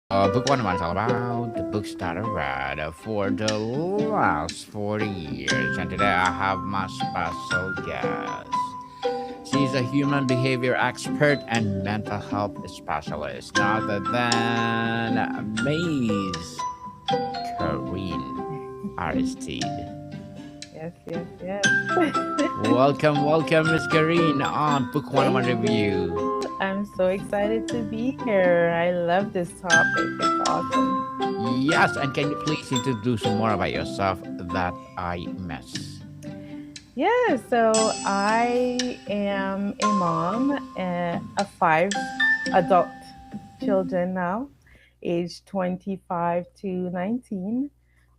Book one was all about the books that I read for the last 40 years. And today I have my special guest. She's a human behavior expert and mental health specialist, none other than Miss Kareen Aristide. Yes, yes, yes. Welcome, Miss Kareen, on Book One Thank Review. you. I'm so excited to be here. I love this topic. It's awesome. Yes, and can you please introduce more about yourself that I miss? Yeah, so I am a mom of five adult children now, aged 25 to 19,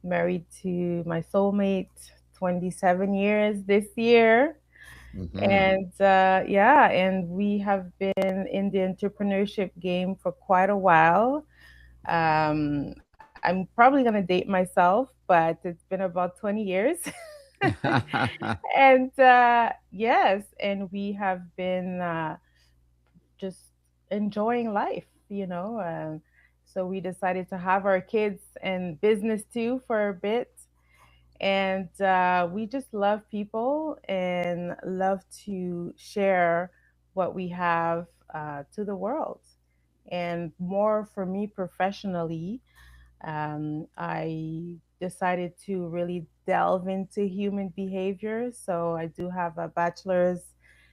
married to my soulmate, 27 years this year. Mm-hmm. And yeah, and we have been in the entrepreneurship game for quite a while. I'm probably going to date myself, but it's been about 20 years. And yes, and we have been just enjoying life, you know. So we decided to have our kids and business too for a bit. And we just love people and love to share what we have to the world. And more for me professionally, I decided to really delve into human behavior. So I do have a bachelor's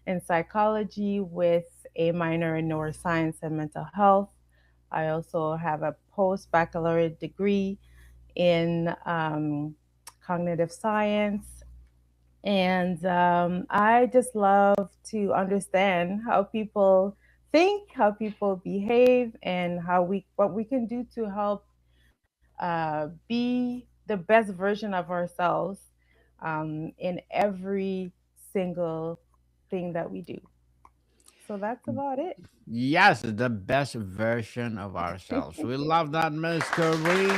in psychology with a minor in neuroscience and mental health. I also have a post baccalaureate degree in cognitive science. And I just love to understand how people think, how people behave, and what we can do to help be the best version of ourselves in every single thing that we do. So that's about it. Yes, the best version of ourselves. We love that, Miss Kareem.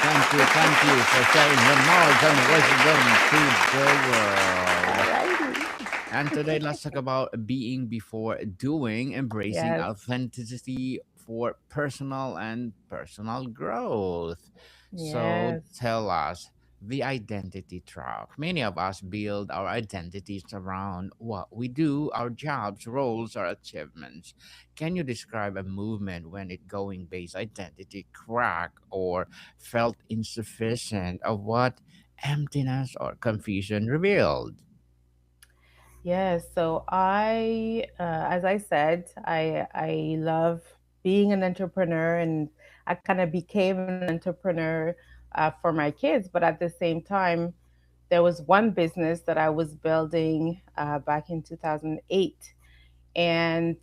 Thank you for sharing your knowledge and wisdom to the world. Alrighty. And today, let's talk about being before doing, embracing Yes. authenticity for personal growth. So, Yes. tell us the identity trap. Many of us build our identities around what we do, our jobs, roles, or achievements. Can you describe a movement when it going based identity crack or felt insufficient of what emptiness or confusion revealed? Yes. So as I said, I love being an entrepreneur, and I kind of became an entrepreneur for my kids. But at the same time, there was one business that I was building back in 2008, and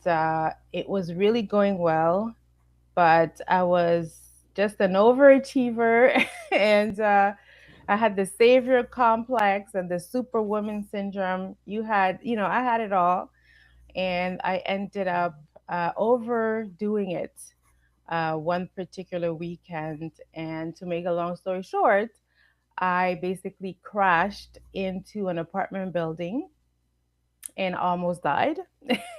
it was really going well. But I was just an overachiever, and I had the savior complex and the superwoman syndrome. I had it all, and I ended up overdoing it one particular weekend. And to make a long story short, I basically crashed into an apartment building and almost died.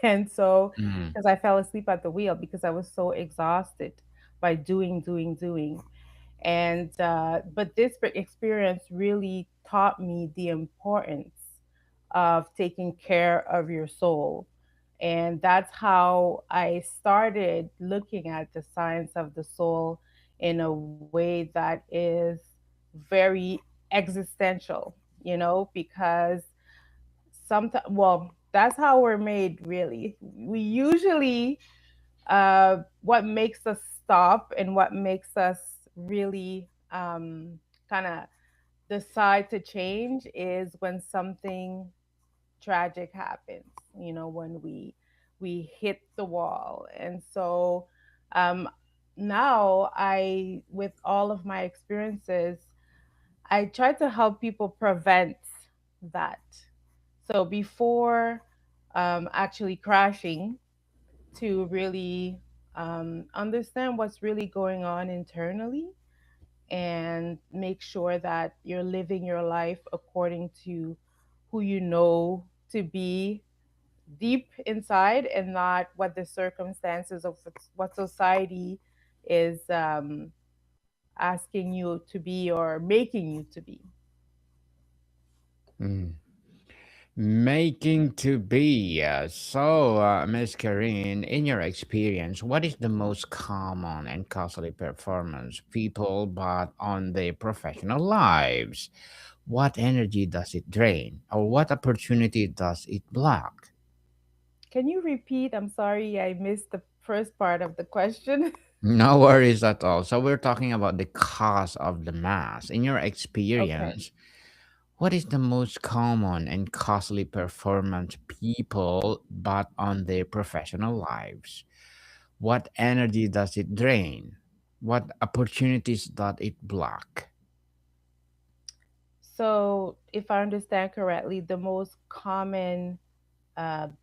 And so, Mm. because I fell asleep at the wheel because I was so exhausted by doing. And but this experience really taught me the importance of taking care of your soul. And that's how I started looking at the science of the soul in a way that is very existential, because sometimes, well, that's how we're made, really. We usually, what makes us stop and what makes us really kind of decide to change is when something tragic happens, when we hit the wall. And so um now, I with all of my experiences, I try to help people prevent that. So before actually crashing, to really understand what's really going on internally and make sure that you're living your life according to who you know to be deep inside, and not what the circumstances of what society is asking you to be or making you to be. Mm. Making to be. Miss Kareen, in your experience, what is the most common and costly performance people but on their professional lives? What energy does it drain, or what opportunity does it block? Can you repeat? I'm sorry, I missed the first part of the question. No worries at all. So we're talking about the cost of the mass. In your Okay. experience, what is the most common and costly performance people but on their professional lives? What energy does it drain? What opportunities does it block? So, if I understand correctly, the most common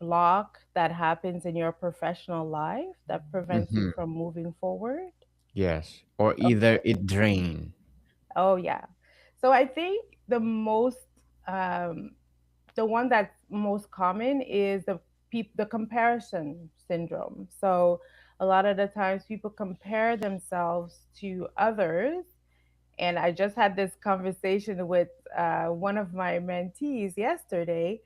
block that happens in your professional life that prevents you Mm-hmm. from moving forward. Yes. Or either Okay. it drain. Oh, yeah. So, I think the most, um, the one that's most common is the comparison syndrome. So, a lot of the times people compare themselves to others. And I just had this conversation with one of my mentees yesterday.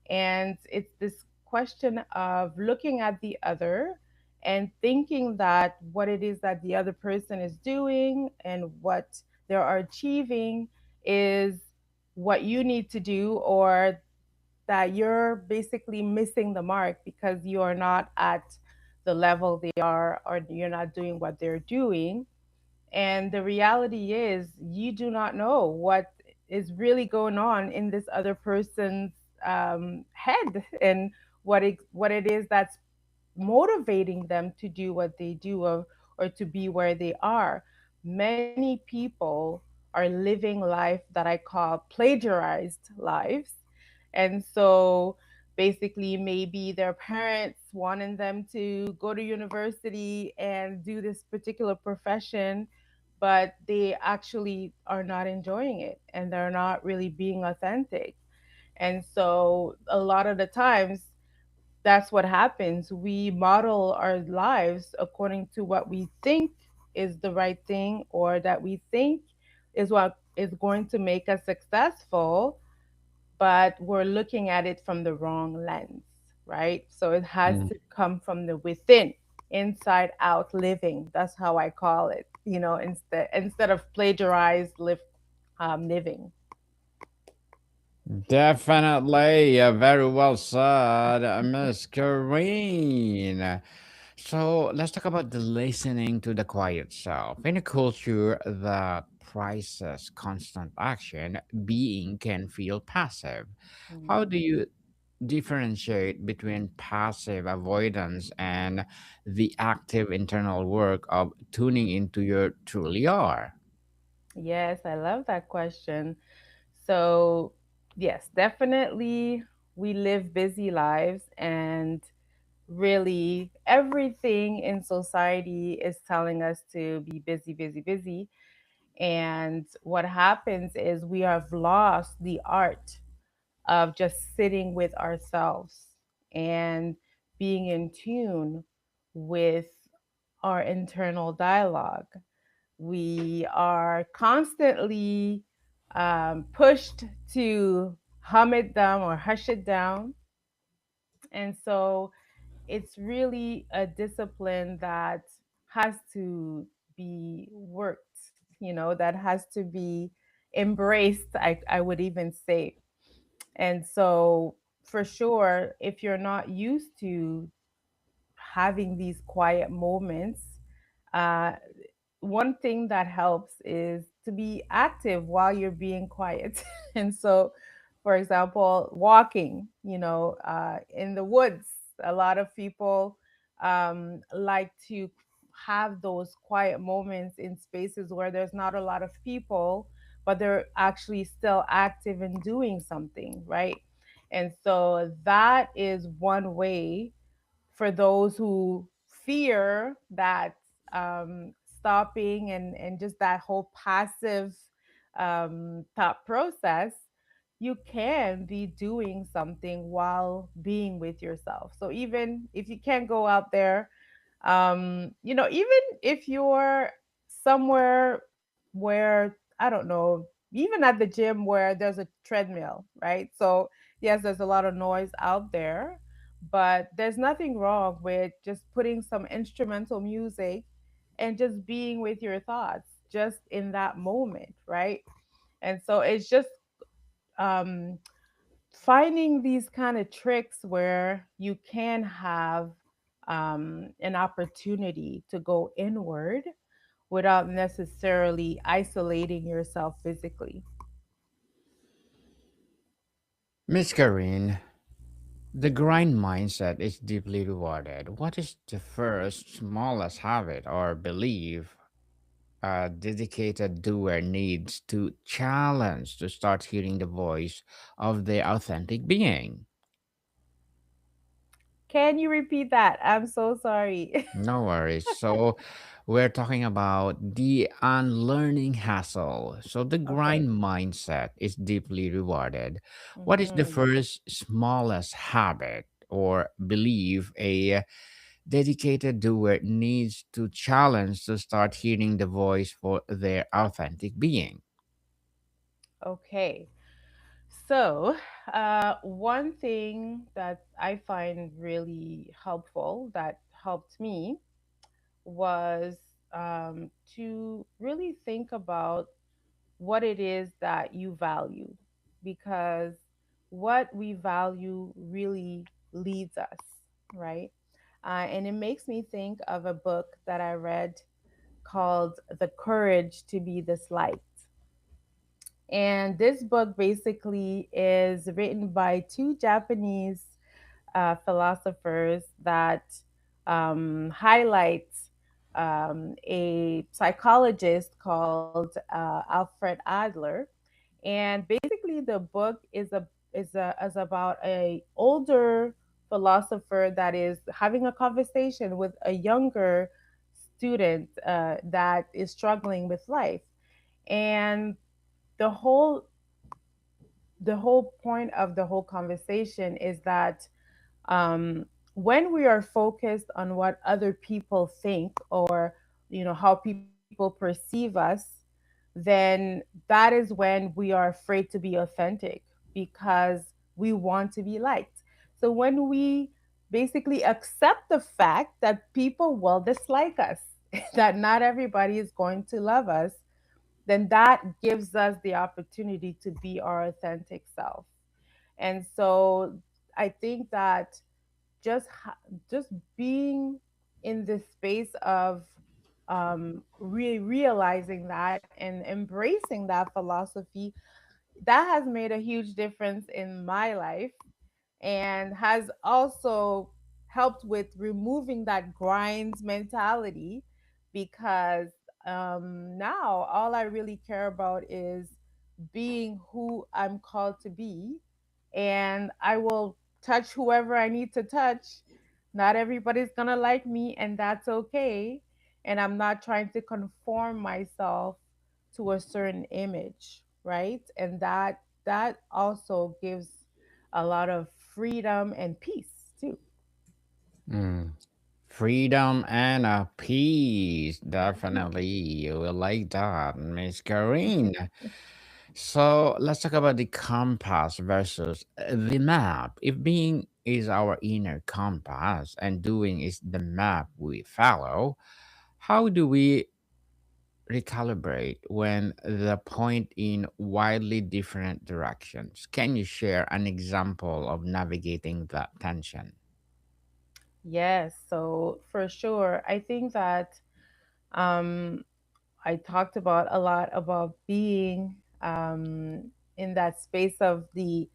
And it's this question of looking at the other and thinking that what it is that the other person is doing and what they are achieving is what you need to do, or that you're basically missing the mark because you are not at the level they are, or you're not doing what they're doing. And the reality is, you do not know what is really going on in this other person's head, and what it is that's motivating them to do what they do, or to be where they are. Many people are living life that I call plagiarized lives. And so basically, maybe their parents wanting them to go to university and do this particular profession, but they actually are not enjoying it and they're not really being authentic. And so a lot of the times, that's what happens. We model our lives according to what we think is the right thing, or that we think is what is going to make us successful, but we're looking at it from the wrong lens, right? So it has Mm. to come from the within, inside out living. That's how I call it. Instead of plagiarized living. Definitely. Very well said, Miss Kareen. So let's talk about the listening to the quiet self. In a culture that prizes constant action, being can feel passive. How Mm. do you differentiate between passive avoidance and the active internal work of tuning into your truly are? Yes, I love that question. So, yes, definitely we live busy lives, and really everything in society is telling us to be busy, busy, busy. And what happens is we have lost the art of just sitting with ourselves and being in tune with our internal dialogue. We are constantly pushed to hum it down or hush it down. And so it's really a discipline that has to be worked, that has to be embraced, I would even say. And so, for sure, if you're not used to having these quiet moments, uh, one thing that helps is to be active while you're being quiet. And so, for example, walking, in the woods, a lot of people like to have those quiet moments in spaces where there's not a lot of people, but they're actually still active and doing something, right? And so that is one way for those who fear that stopping and just that whole passive thought process. You can be doing something while being with yourself. So even if you can't go out there Even if you're somewhere where, I don't know, even at the gym where there's a treadmill, right? So yes, there's a lot of noise out there, but there's nothing wrong with just putting some instrumental music and just being with your thoughts just in that moment, right? And so it's just um finding these kind of tricks where you can have an opportunity to go inward without necessarily isolating yourself physically. Miss Kareen, the grind mindset is deeply rewarded. What is the first smallest habit or belief a dedicated doer needs to challenge to start hearing the voice of their authentic being? Can you repeat that? I'm so sorry. No worries. So, we're talking about the unlearning hassle. So, the Okay. grind mindset is deeply rewarded. What is the Hmm. first smallest habit or belief a dedicated doer needs to challenge to start hearing the voice for their authentic being? Okay. So, one thing that I find really helpful that helped me was to really think about what it is that you value, because what we value really leads us, right? And it makes me think of a book that I read called The Courage to Be Disliked. And this book basically is written by two Japanese philosophers that highlight a psychologist called Alfred Adler. And basically, the book is about a older philosopher that is having a conversation with a younger student that is struggling with life. And the whole the whole point of the whole conversation is that when we are focused on what other people think, or how people perceive us, then that is when we are afraid to be authentic, because we want to be liked. So when we basically accept the fact that people will dislike us, that not everybody is going to love us, then that gives us the opportunity to be our authentic self. And so I think that just being in this space of really realizing that and embracing that philosophy, that has made a huge difference in my life, and has also helped with removing that grind mentality, because now all I really care about is being who I'm called to be, and I will touch whoever I need to touch. Not everybody's gonna like me, and that's okay. And I'm not trying to conform myself to a certain image, right? And that also gives a lot of freedom and peace too. Mm. Freedom and a peace. Mhm. Definitely. You will like that, Miss Kareen. So let's talk about the compass versus the map. If being is our inner compass and doing is the map we follow, how do we recalibrate when the point in wildly different directions? Can you share an example of navigating that tension? Yes, so for sure, I think that um, I talked about a lot about being in that space of the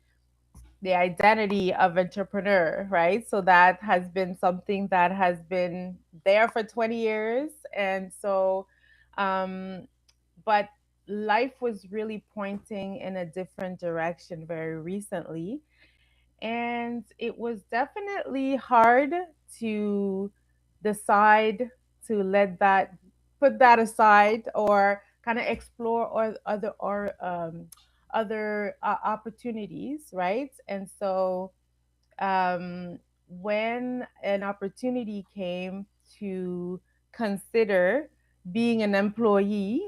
identity of entrepreneur, right? So that has been something that has been there for 20 years. And so, um, but life was really pointing in a different direction very recently. And it was definitely hard to decide to let that, put that aside, or kind of explore other opportunities, right? And so when an opportunity came to consider being an employee,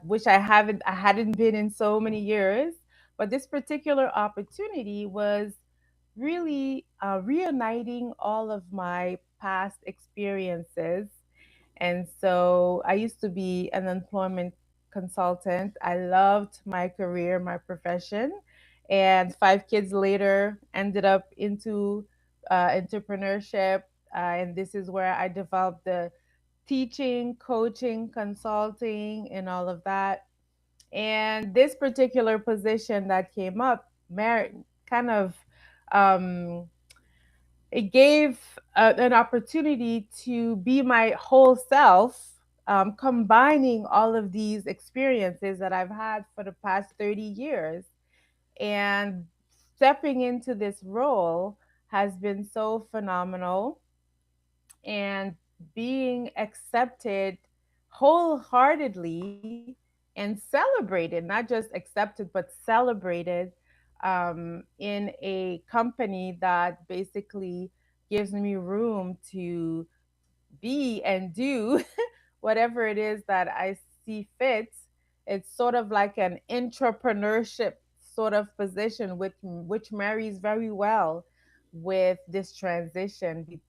which I hadn't been in so many years. But this particular opportunity was really reuniting all of my past experiences. And so I used to be an employment consultant. I loved my career, my profession. And 5 kids later, ended up into entrepreneurship. And this is where I developed the teaching, coaching, consulting, and all of that. And this particular position that came up, kind of um, it gave an opportunity to be my whole self, combining all of these experiences that I've had for the past 30 years. And stepping into this role has been so phenomenal, and being accepted wholeheartedly and celebrated, not just accepted, but celebrated in a company that basically gives me room to be and do whatever it is that I see fit. It's sort of like an entrepreneurship sort of position, which marries very well with this transition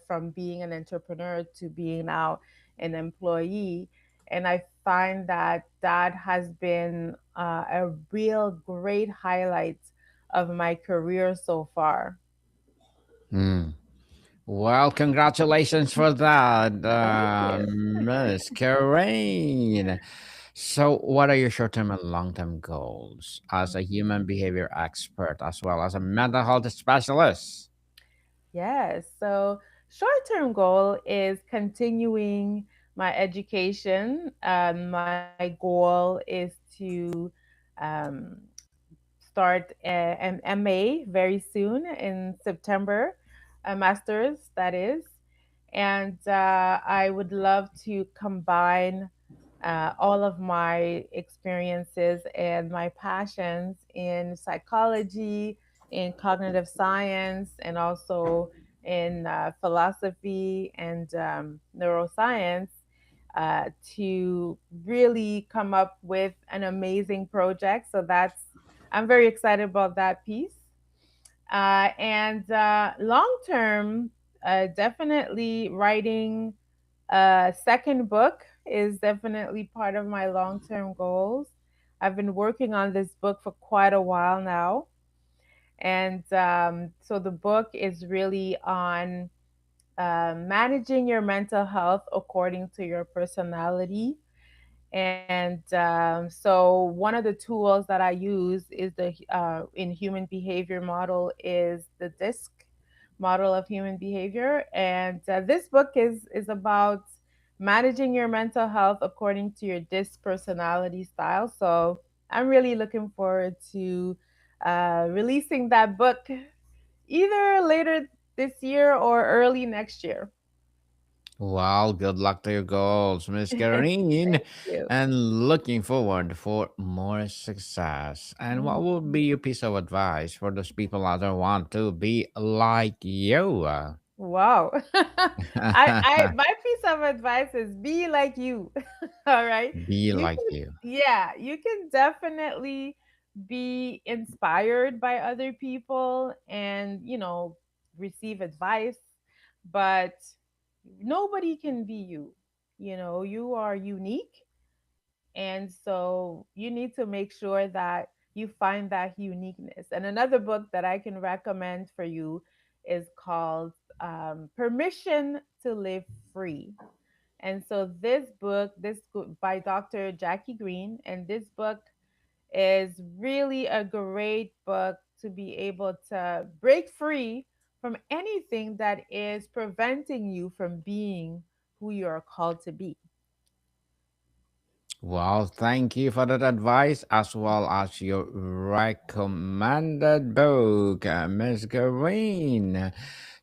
from being an entrepreneur to being now an employee. And I find that that has been a real great highlight of my career so far. Hmm. Well, congratulations for that, Thank you. Miss Kareen. So, what are your short term and long term goals as a human behavior expert as well as a mental health specialist? Yes. So, short term goal is continuing my education. My goal is to um, start an MA very soon in September, a master's, that is. And I would love to combine all of my experiences and my passions in psychology, in cognitive science, and also in philosophy and neuroscience, to really come up with an amazing project. So I'm very excited about that piece. And long term, definitely writing a second book is definitely part of my long term goals. I've been working on this book for quite a while now. And so the book is really on managing your mental health according to your personality. And so one of the tools that I use is the in human behavior model is the DISC model of human behavior. And this book is about managing your mental health according to your DISC personality style. So I'm really looking forward to releasing that book either later this year or early next year. Well, good luck to your goals, Miss Kareen, Thank you. and looking forward for more success. And what would be your piece of advice for those people out there who want to be like you? Wow. I my piece of advice is be like you. All right. Be You like can, you. yeah, you can definitely be inspired by other people and, receive advice, but nobody can be you. You are unique, and so you need to make sure that you find that uniqueness. And another book that I can recommend for you is called Permission to Live Free. And so by Dr. Jackie Green, and this book is really a great book to be able to break free from anything that is preventing you from being who you are called to be. Well, thank you for that advice as well as your recommended book, Miss Green.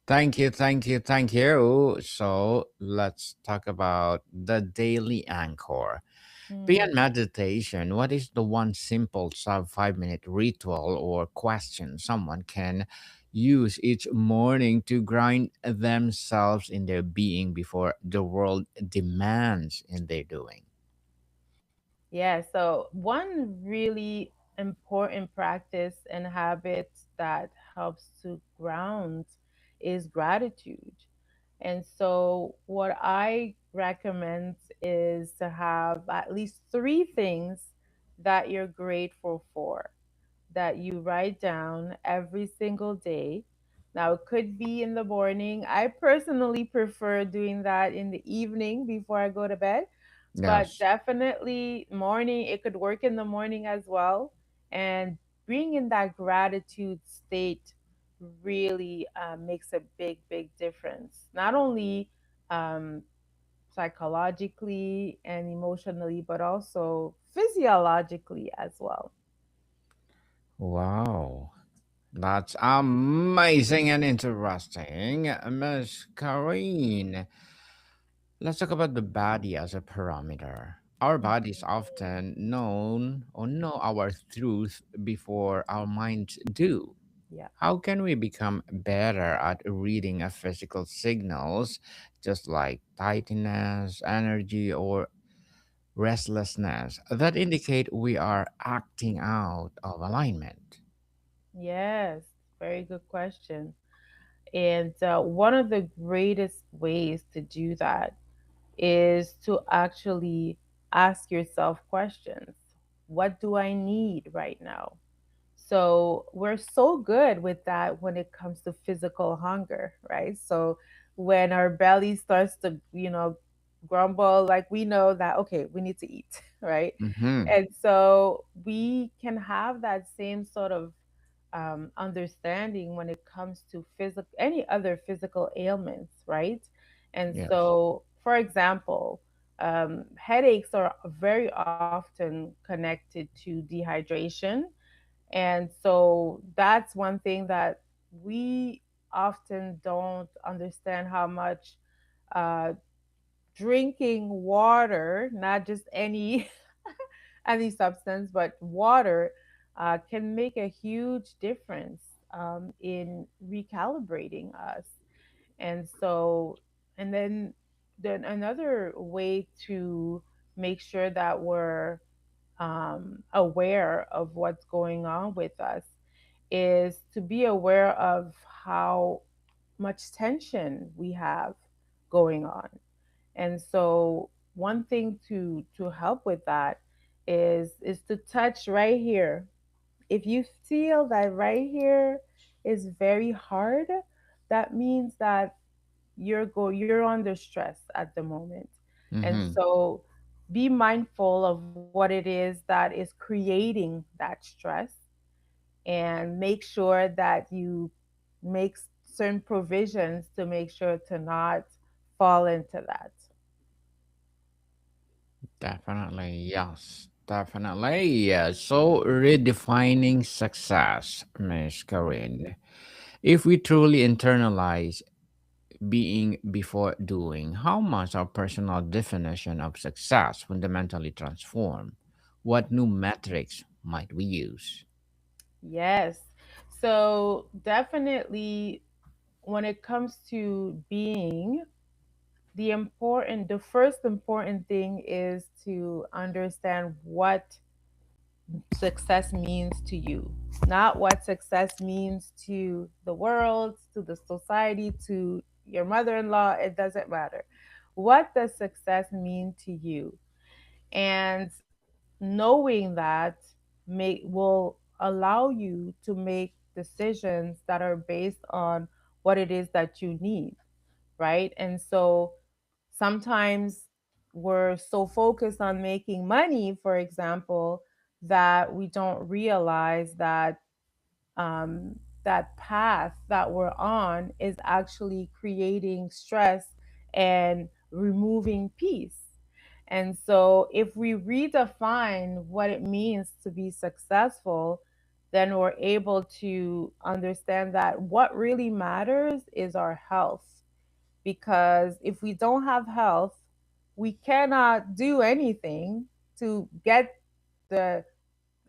Thank you, thank you, thank you. So let's talk about the daily anchor. Beyond Mm. meditation, what is the one simple sub 5 minute ritual or question someone can use each morning to grind themselves in their being before the world demands in their doing? Yeah, so one really important practice and habit that helps to ground is gratitude. And so, what I recommend is to have at least three things that you're grateful for, that you write down every single day. Now, it could be in the morning. I personally prefer doing that in the evening before I go to bed, but Yes. definitely morning, it could work in the morning as well. And being in that gratitude state really makes a big, big difference. Not only um, psychologically and emotionally, but also physiologically as well. Wow. That's amazing and interesting, Miss Kareen. Let's talk about the body as a parameter. Our bodies Mhm. often know our truth before our minds do. Yeah. How can we become better at reading a physical signals, just like tightness, energy, or restlessness, that indicate we are acting out of alignment? Yes. Very good question. And one of the greatest ways to do that is to actually ask yourself questions. What do I need right now? So we're so good with that when it comes to physical hunger, right? So when our belly starts to, grumble, like we know that, okay, we need to eat, right? Mm-hmm. And so we can have that same sort of understanding when it comes to physical, any other physical ailments, right? And Yes. so, for example, headaches are very often connected to dehydration, and so that's one thing that we often don't understand how much uh, drinking water, not just any any substance, but water, can make a huge difference in recalibrating us. And so, and then another way to make sure that we're aware of what's going on with us is to be aware of how much tension we have going on. And so one thing to help with that is to touch right here. If you feel that right here is very hard, that means that you're under stress at the moment. And Mm-hmm. so be mindful of what it is that is creating that stress, and make sure that you make certain provisions to make sure to not fall into that. Definitely, yes. Definitely. Yeah. So redefining success, Miss Corinne. If we truly internalize being before doing, how must our personal definition of success fundamentally transform? What new metrics might we use? Yes. So definitely when it comes to being, the first important thing is to understand what success means to you, not what success means to the world, to the society, to your mother-in-law. It doesn't matter. What does success mean to you? And knowing that will allow you to make decisions that are based on what it is that you need, right? And so sometimes we're so focused on making money, for example, that we don't realize that that path that we're on is actually creating stress and removing peace. And so, if we redefine what it means to be successful, then we're able to understand that what really matters is our health. Because if we don't have health, we cannot do anything to get the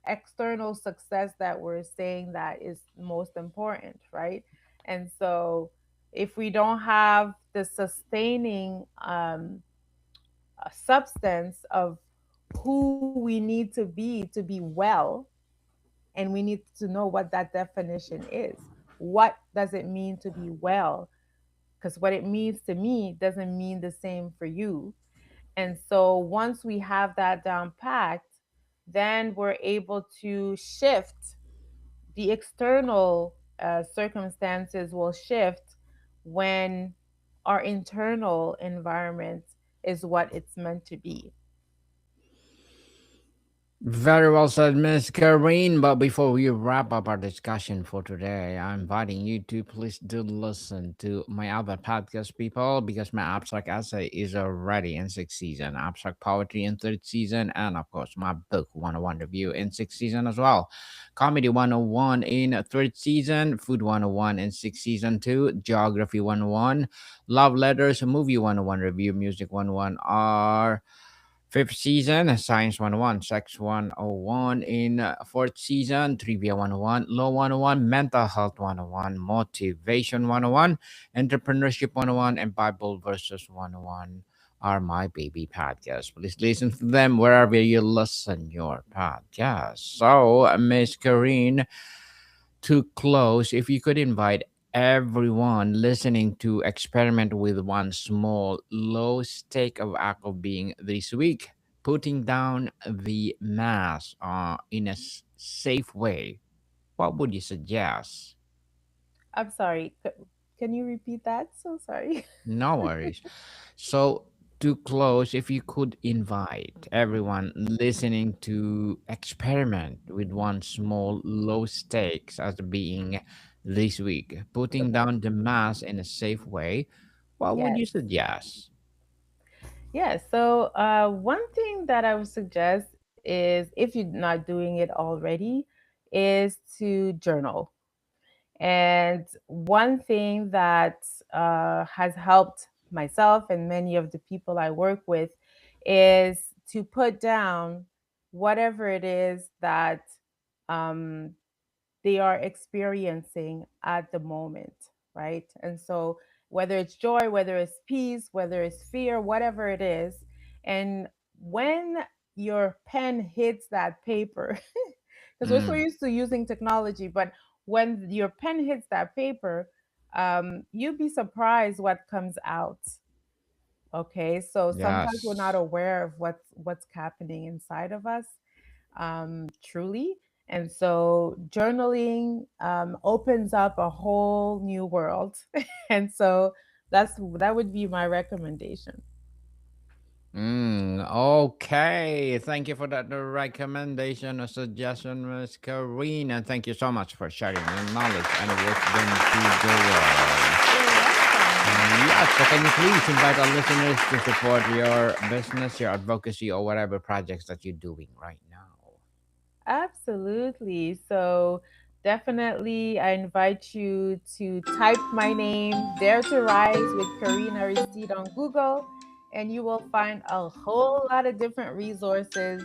external success that we're saying that is most important, right? And so if we don't have the sustaining substance of who we need to be well, and we need to know what that definition is. What does it mean to be well? Because what it means to me doesn't mean the same for you. And so once we have that down packed, then we're able to shift. The external circumstances will shift when our internal environment is what it's meant to be. Very well said, Miss Kareen. But before we wrap up our discussion for today, I'm inviting you to please do listen to my other podcast, people, because my abstract essay is already in sixth season, abstract poetry in third season, and of course, my book 101 review in sixth season as well. Comedy 101 in third season, food 101 in sixth season two, geography 101, love letters, movie 101 review, music 101 are fifth season, Science 101, Sex 101 in fourth season, Trivia 101, Law 101, Mental Health 101, Motivation 101, Entrepreneurship 101, and Bible Verses 101 are my baby podcasts. Please listen to them wherever you listen your podcast. So, Miss Kareen, to close, if you could invite everyone listening to experiment with one small, low stake of act of being this week, putting down the mask in a safe way, what would you suggest? I'm sorry. Can you repeat that? So sorry. No worries. So, to close, if you could invite everyone listening to experiment with one small low stakes as being this week, putting down the mass in a safe way, what would Yes. you suggest? Yeah. So, one thing that I would suggest is, if you're not doing it already, is to journal. And one thing that has helped myself and many of the people I work with is to put down whatever it is that um, they are experiencing at the moment, right? And so, whether it's joy, whether it's peace, whether it's fear, whatever it is, and when your pen hits that paper, because we're so Mm, used to using technology, but when your pen hits that paper, you'd be surprised what comes out. Okay, so sometimes we're not yes. aware of what's happening inside of us, truly. And so journaling opens up a whole new world. And so that would be my recommendation. Okay. Thank you for that recommendation or suggestion, Miss Kareen. And thank you so much for sharing your knowledge and wisdom to the world. You're welcome. Yes, so can you please invite our listeners to support your business, your advocacy, or whatever projects that you're doing right now? Absolutely. So definitely I invite you to type my name, Dare to Rise with Kareen Aristide on Google, and you will find a whole lot of different resources,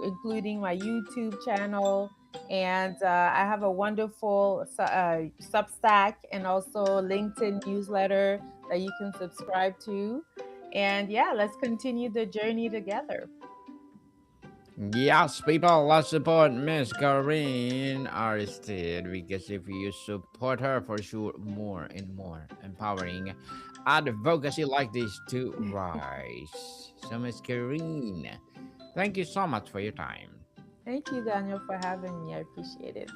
including my YouTube channel. And I have a wonderful Substack and also LinkedIn newsletter that you can subscribe to. And yeah, let's continue the journey together. Yes, people, let's support Miss Kareen Aristide because if you support her, for sure, more and more empowering advocacy like this to rise. So, Miss Kareen, thank you so much for your time. Thank you, Daniel, for having me. I appreciate it.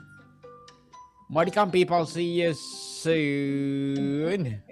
Welcome, people. See you soon.